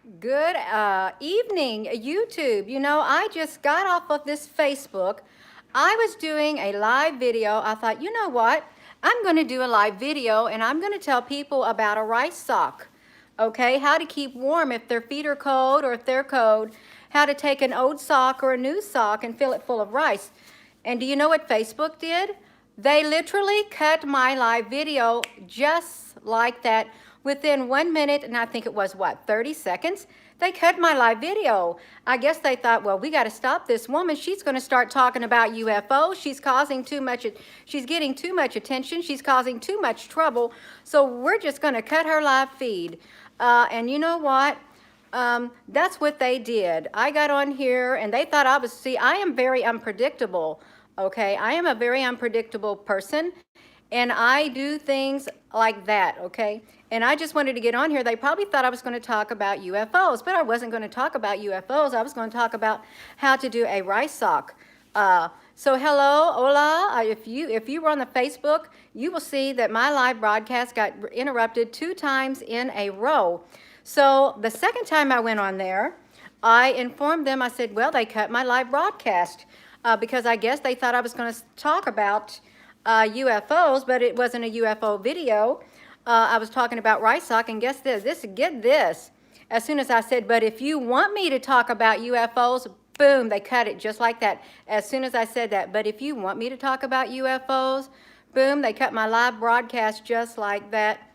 Good evening, YouTube. You know, I just got off of this Facebook. I was doing a live video. I thought, you know what? I'm going to do a live video and I'm going to tell people about a rice sock. Okay, how to keep warm if their feet are cold or if they're cold, how to take an old sock or a new sock and fill it full of rice. And do you know what Facebook did? They literally cut my live video just like that within 1 minute, and I think it was, what, 30 seconds? They cut my live video. I guess they thought, well, we got to stop this woman. She's going to start talking about UFOs. She's causing too much, she's getting too much attention. She's causing too much trouble. So we're just going to cut her live feed. And you know what? That's what they did. I got on here and they thought I was, see, I am very unpredictable. Okay, I am a very unpredictable person and I do things like that, okay? And I just wanted to get on here. They probably thought I was going to talk about UFOs, but I wasn't going to talk about UFOs. I was going to talk about how to do a rice sock. So hello, hola. If you were on the Facebook, you will see that my live broadcast got interrupted 2 times in a row. So the second time I went on there, I informed them, I said, well, they cut my live broadcast because I guess they thought I was going to talk about UFOs, but it wasn't a UFO video. I was talking about rice sock, and guess this, get this. As soon as I said, but if you want me to talk about UFOs, boom, they cut it just like that. As soon as I said that, but if you want me to talk about UFOs, boom, they cut my live broadcast just like that.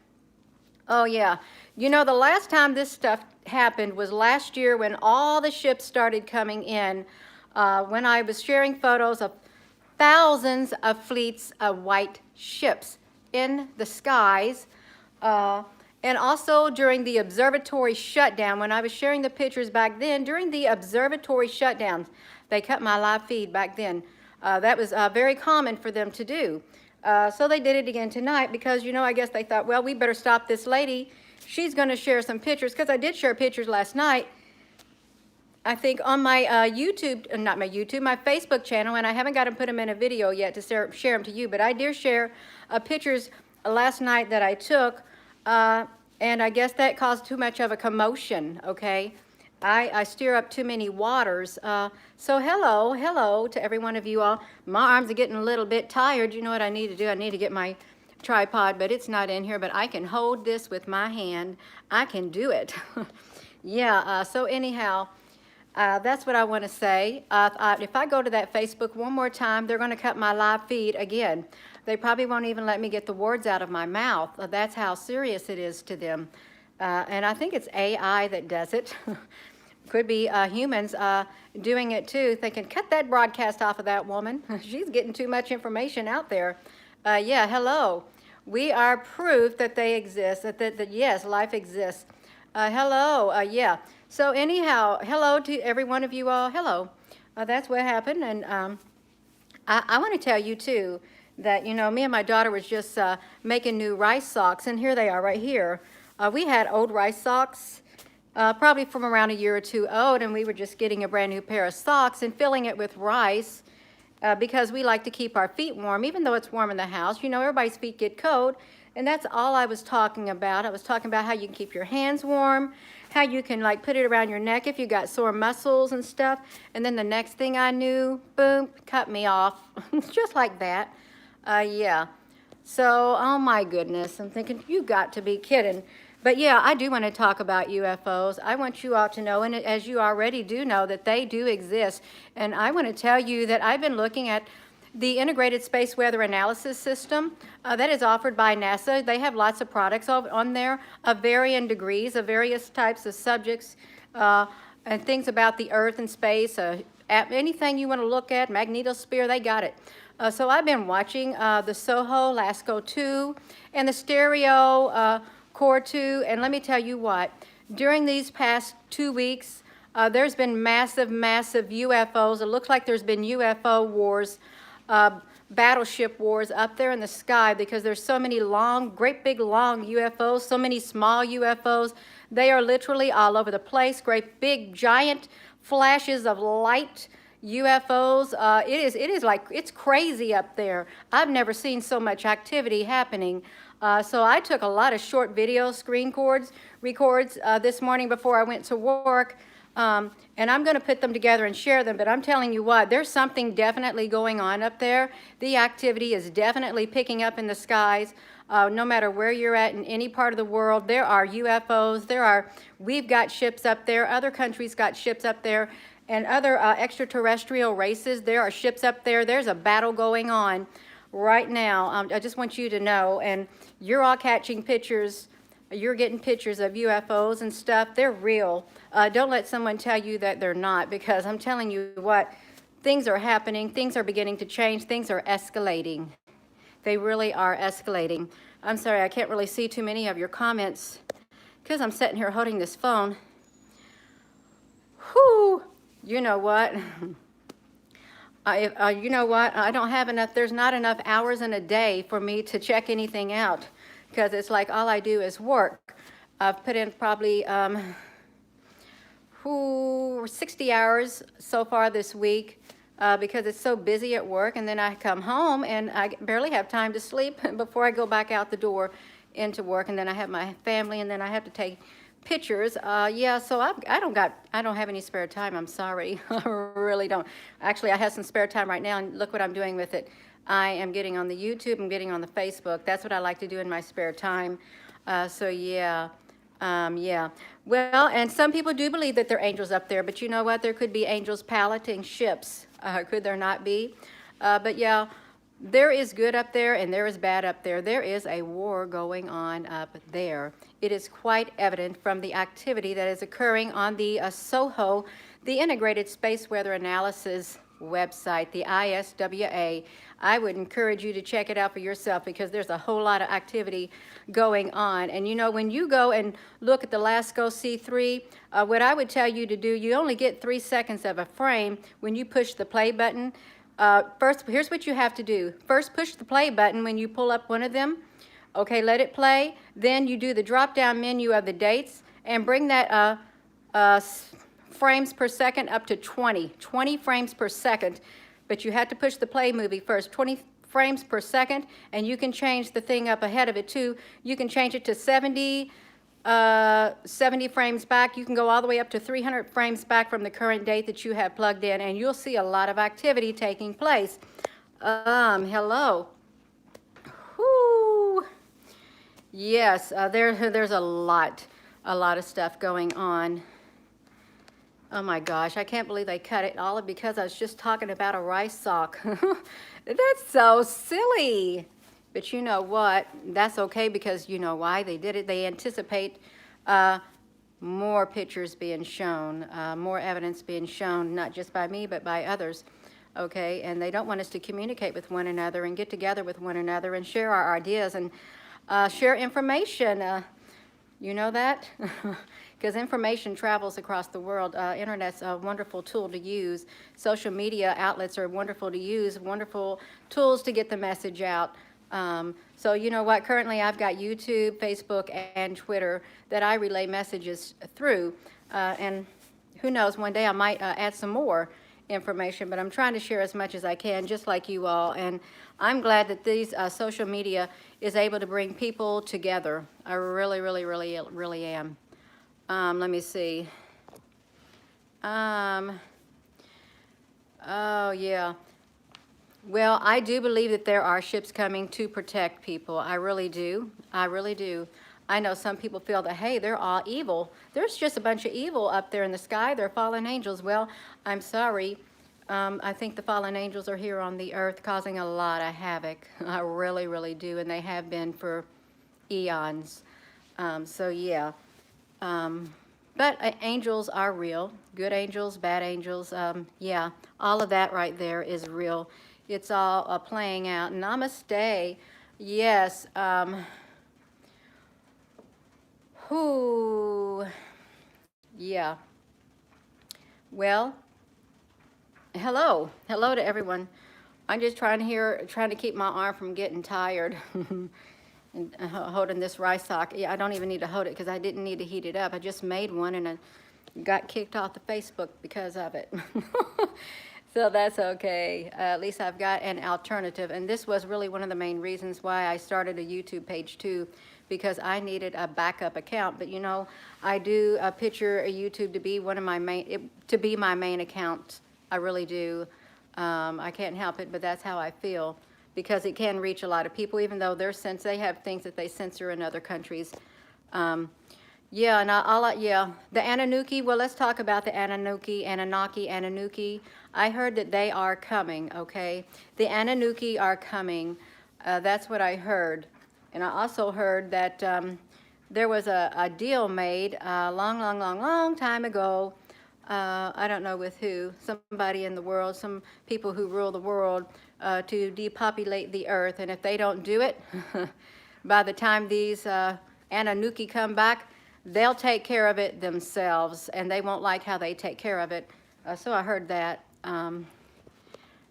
Oh yeah, you know, the last time this stuff happened was last year when all the ships started coming in, when I was sharing photos of thousands of fleets of white ships in the skies. And also during the observatory shutdown, when I was sharing the pictures back then, during the observatory shutdowns, they cut my live feed back then. That was very common for them to do. So they did it again tonight because, you know, I guess they thought, well, we better stop this lady. She's going to share some pictures, because I did share pictures last night, I think, on my my Facebook channel, and I haven't got to put them in a video yet to share them to you, but I did share pictures last night that I took, and I guess that caused too much of a commotion, okay? I stir up too many waters. So hello to every one of you all. My arms are getting a little bit tired. You know what I need to do? I need to get my tripod, but it's not in here, but I can hold this with my hand. I can do it. Yeah, so anyhow, that's what I want to say. If I go to that Facebook one more time, they're going to cut my live feed again. They probably won't even let me get the words out of my mouth. That's how serious it is to them. And I think it's AI that does it. Could be humans doing it too, thinking, cut that broadcast off of that woman. She's getting too much information out there. Yeah, hello. We are proof that they exist, that yes, life exists. Hello, yeah. So anyhow, hello to every one of you all. Hello. That's what happened. And I want to tell you too that, you know, me and my daughter was just making new rice socks, and here they are right here. We had old rice socks, probably from around a year or 2 old, and we were just getting a brand new pair of socks and filling it with rice because we like to keep our feet warm, even though it's warm in the house. You know, everybody's feet get cold, and that's all I was talking about. I was talking about how you can keep your hands warm, how you can like put it around your neck if you got sore muscles and stuff. And then the next thing I knew, boom, cut me off, just like that. Yeah. So, oh my goodness, I'm thinking, you got to be kidding. But yeah, I do want to talk about UFOs. I want you all to know, and as you already do know, that they do exist. And I want to tell you that I've been looking at the Integrated Space Weather Analysis System that is offered by NASA. They have lots of products on there of varying degrees, of various types of subjects and things about the Earth and space. Anything you want to look at, magnetosphere, they got it. So I've been watching the SOHO LASCO 2 and the Stereo Core 2, and let me tell you what, during these past 2 weeks, there's been massive UFOs. It looks like there's been UFO wars, battleship wars up there in the sky because there's so many great big long UFOs, so many small UFOs. They are literally all over the place, great big giant flashes of light UFOs. It is like, it's crazy up there. I've never seen so much activity happening. So I took a lot of short video screen cords, records this morning before I went to work. And I'm going to put them together and share them, but I'm telling you what, there's something definitely going on up there. The activity is definitely picking up in the skies. No matter where you're at in any part of the world, there are UFOs, we've got ships up there, other countries got ships up there, and other extraterrestrial races, there are ships up there. There's a battle going on right now. I just want you to know, and you're all catching pictures. You're getting pictures of UFOs and stuff. They're real. Don't let someone tell you that they're not, because I'm telling you what, things are happening. Things are beginning to change. Things are escalating. They really are escalating. I'm sorry, I can't really see too many of your comments because I'm sitting here holding this phone. Whew, you know what? You know what? I don't have enough, there's not enough hours in a day for me to check anything out, because it's like all I do is work. I've put in probably 60 hours so far this week because it's so busy at work, and then I come home and I barely have time to sleep before I go back out the door into work, and then I have my family, and then I have to take pictures. Yeah, so I don't have any spare time. I'm sorry. I really don't. Actually, I have some spare time right now, and look what I'm doing with it. I am getting on the YouTube, I'm getting on the Facebook. That's what I like to do in my spare time. So yeah, yeah. Well, and some people do believe that there are angels up there, but you know what? There could be angels piloting ships. Could there not be? But yeah, there is good up there and there is bad up there. There is a war going on up there. It is quite evident from the activity that is occurring on the SOHO, the Integrated Space Weather Analysis website, the ISWA. I would encourage you to check it out for yourself, because there's a whole lot of activity going on. And you know, when you go and look at the LASCO C3, what I would tell you to do, you only get 3 seconds of a frame when you push the play button. First, here's what you have to do. First, push the play button when you pull up one of them. Okay, let it play. Then you do the drop-down menu of the dates and bring that frames per second up to 20 frames per second. But you have to push the play movie first, 20 frames per second, and you can change the thing up ahead of it too. You can change it to 70 frames back. You can go all the way up to 300 frames back from the current date that you have plugged in, and you'll see a lot of activity taking place. Hello. Whoo. Yes, there's a lot of stuff going on. Oh my gosh, I can't believe they cut it all because I was just talking about a rice sock. That's so silly. But you know what? That's okay, because you know why they did it? They anticipate more pictures being shown, more evidence being shown, not just by me, but by others. Okay, and they don't want us to communicate with one another and get together with one another and share our ideas and share information. You know that? Because information travels across the world. Internet's a wonderful tool to use. Social media outlets are wonderful to use, wonderful tools to get the message out. So you know what? Currently I've got YouTube, Facebook, and Twitter that I relay messages through. And who knows, one day I might add some more information, but I'm trying to share as much as I can, just like you all. And I'm glad that these social media is able to bring people together. I really, really, really, really am. Let me see. Oh, yeah. Well, I do believe that there are ships coming to protect people. I really do. I really do. I know some people feel that, hey, they're all evil. There's just a bunch of evil up there in the sky. They're fallen angels. Well, I'm sorry. I think the fallen angels are here on the earth causing a lot of havoc. I really, really do. And they have been for eons. So, yeah. But angels are real. Good angels, bad angels. Yeah, all of that right there is real. It's all playing out. Namaste. Yes. Whoo. Yeah. Well, hello. Hello to everyone. I'm just trying to keep my arm from getting tired. And holding this rice sock. Yeah, I don't even need to hold it because I didn't need to heat it up. I just made one and I got kicked off the Facebook because of it. So that's okay. At least I've got an alternative. And this was really one of the main reasons why I started a YouTube page too, because I needed a backup account. But you know, I do picture YouTube to be one of my main accounts. I really do. I can't help it, but that's how I feel, because it can reach a lot of people, even though they have things that they censor in other countries. Yeah, and yeah, the Anunnaki. Well, let's talk about the Anunnaki. I heard that they are coming. Okay, the Anunnaki are coming. That's what I heard, and I also heard that there was a deal made a long time ago. I don't know with who. Somebody in the world, some people who rule the world, to depopulate the earth. And if they don't do it, by the time these Anunnaki come back, they'll take care of it themselves, and they won't like how they take care of it. So I heard that.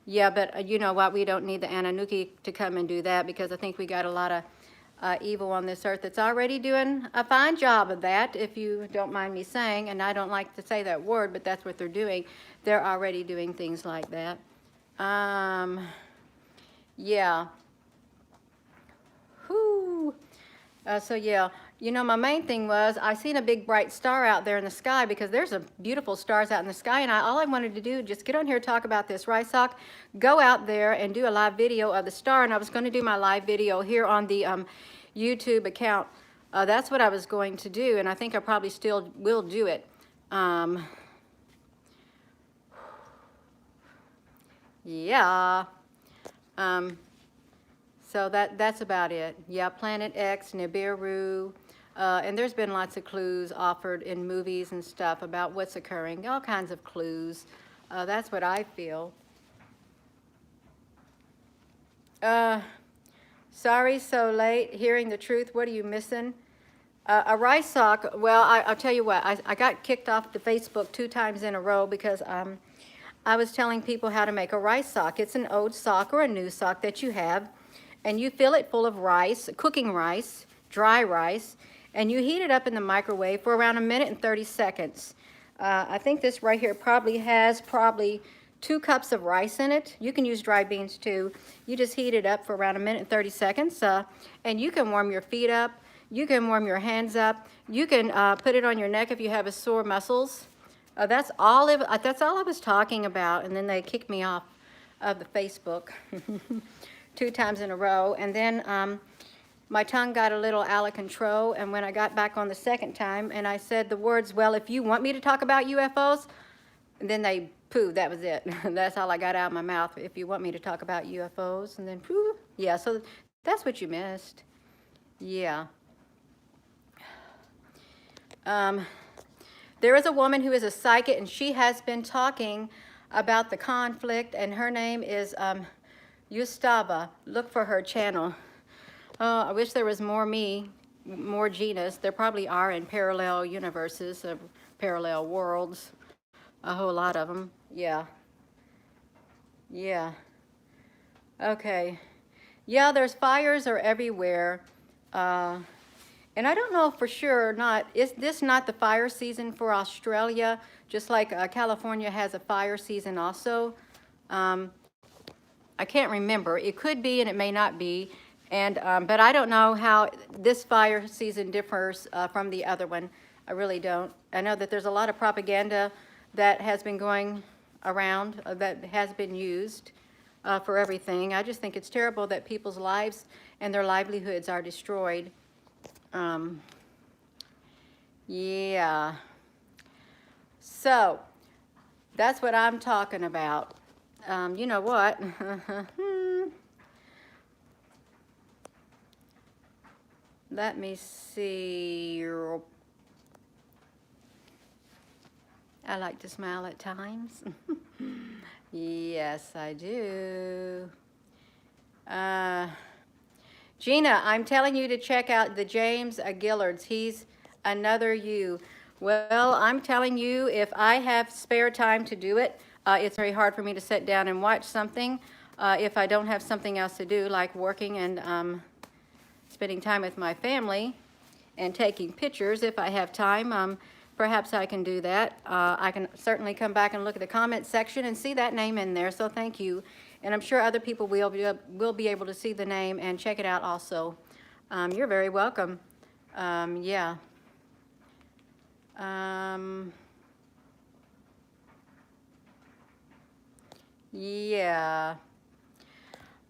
Yeah, but you know what? We don't need the Anunnaki to come and do that, because I think we got a lot of evil on this earth that's already doing a fine job of that, if you don't mind me saying. And I don't like to say that word, but that's what they're doing. They're already doing things like that. Yeah. Whew. So yeah, you know, my main thing was I seen a big bright star out there in the sky, because there's a beautiful stars out in the sky, and all I wanted to do, just get on here, talk about this rice sock, go out there and do a live video of the star. And I was going to do my live video here on the YouTube account. That's what I was going to do, and I think I probably still will do it. Yeah. So that's about it. Yeah, Planet X, Nibiru, and there's been lots of clues offered in movies and stuff about what's occurring, all kinds of clues. That's what I feel. Sorry, so late, hearing the truth. What are you missing? A rice sock. Well, I'll tell you what, I got kicked off the Facebook 2 times in a row because I was telling people how to make a rice sock. It's an old sock or a new sock that you have, and you fill it full of rice, cooking rice, dry rice, and you heat it up in the microwave for around 1 minute and 30 seconds. I think this right here probably has 2 cups of rice in it. You can use dry beans too. You just heat it up for around 1 minute and 30 seconds, and you can warm your feet up. You can warm your hands up. You can put it on your neck if you have a sore muscles. That's all I was talking about, and then they kicked me off of the Facebook 2 times in a row. And then my tongue got a little out of control, and when I got back on the second time and I said the words, well, if you want me to talk about UFOs, and then they pooh, that was it. That's all I got out of my mouth. If you want me to talk about UFOs, and then pooh. Yeah, so that's what you missed. Yeah. There is a woman who is a psychic, and she has been talking about the conflict, and her name is Yustava. Look for her channel. I wish there was more Genas. There probably are in parallel universes, parallel worlds. A whole lot of them. Yeah. Yeah. Okay. Yeah, there's fires are everywhere. And I don't know for sure or not, is this not the fire season for Australia? Just like California has a fire season also. I can't remember. It could be and it may not be. And but I don't know how this fire season differs from the other one. I really don't. I know that there's a lot of propaganda that has been going around, that has been used for everything. I just think it's terrible that people's lives and their livelihoods are destroyed. Yeah. So, that's what I'm talking about. You know what? Let me see. I like to smile at times. Yes, I do. Gina, I'm telling you to check out the James Gillards. He's another you. Well, I'm telling you, if I have spare time to do it, it's very hard for me to sit down and watch something if I don't have something else to do, like working and spending time with my family and taking pictures. If I have time, perhaps I can do that. I can certainly come back and look at the comment section and see that name in there, so thank you. And I'm sure other people will be able to see the name and check it out also. You're very welcome. Yeah. Um, yeah.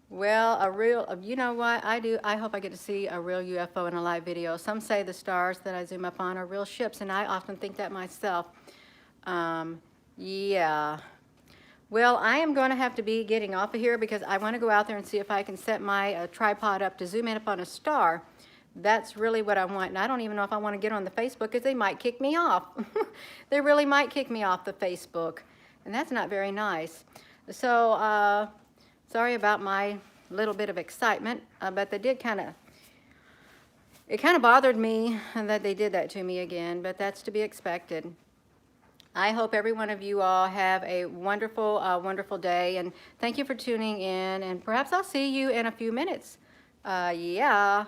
Well, you know what? I hope I get to see a real UFO in a live video. Some say the stars that I zoom up on are real ships, and I often think that myself. Um, yeah. Well, I am going to have to be getting off of here because I want to go out there and see if I can set my tripod up to zoom in upon a star. That's really what I want. And I don't even know if I want to get on the Facebook because they might kick me off. They really might kick me off the Facebook. And that's not very nice. So, sorry about my little bit of excitement, but it kind of bothered me that they did that to me again, but that's to be expected. I hope every one of you all have a wonderful, wonderful day, and thank you for tuning in, and perhaps I'll see you in a few minutes. Yeah.